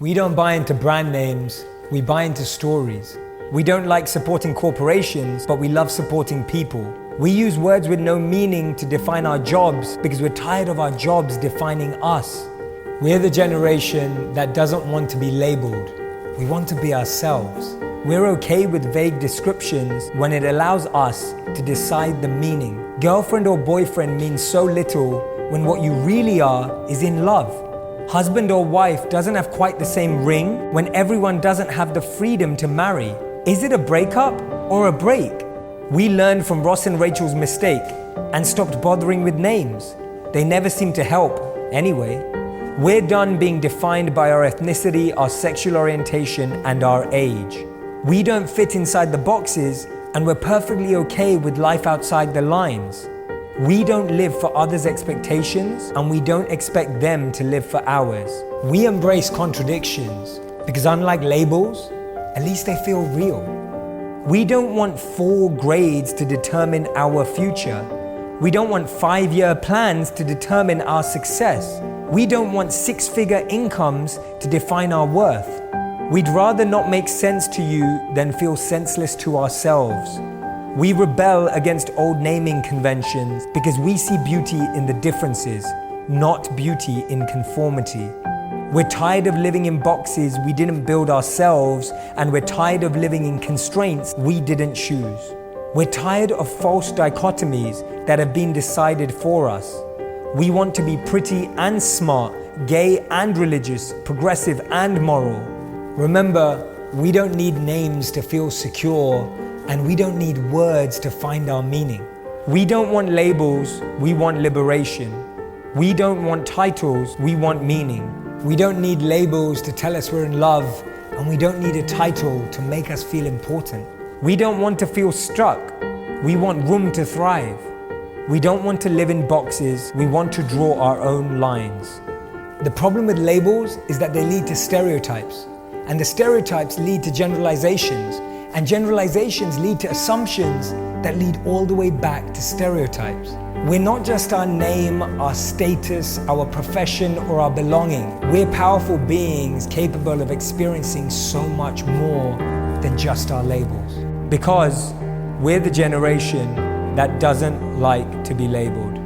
We don't buy into brand names, we buy into stories. We don't like supporting corporations, but we love supporting people. We use words with no meaning to define our jobs because we're tired of our jobs defining us. We're the generation that doesn't want to be labeled. We want to be ourselves. We're okay with vague descriptions when it allows us to decide the meaning. Girlfriend or boyfriend means so little when what you really are is in love. Husband or wife doesn't have quite the same ring when everyone doesn't have the freedom to marry. Is it a breakup or a break? We learned from Ross and Rachel's mistake and stopped bothering with names. They never seem to help anyway. We're done being defined by our ethnicity, our sexual orientation, and our age. We don't fit inside the boxes, and we're perfectly okay with life outside the lines. We don't live for others' expectations, and we don't expect them to live for ours. We embrace contradictions because unlike labels, at least they feel real. We don't want 4 grades to determine our future. We don't want 5-year plans to determine our success. We don't want 6-figure incomes to define our worth. We'd rather not make sense to you than feel senseless to ourselves. We rebel against old naming conventions because we see beauty in the differences, not beauty in conformity. We're tired of living in boxes we didn't build ourselves, and we're tired of living in constraints we didn't choose. We're tired of false dichotomies that have been decided for us. We want to be pretty and smart, gay and religious, progressive and moral. Remember, we don't need names to feel secure, and we don't need words to find our meaning. We don't want labels, we want liberation. We don't want titles, we want meaning. We don't need labels to tell us we're in love, and we don't need a title to make us feel important. We don't want to feel stuck, we want room to thrive. We don't want to live in boxes, we want to draw our own lines. The problem with labels is that they lead to stereotypes, and the stereotypes lead to generalizations, and generalizations lead to assumptions that lead all the way back to stereotypes. We're not just our name, our status, our profession, or our belonging. We're powerful beings capable of experiencing so much more than just our labels. Because we're the generation that doesn't like to be labeled.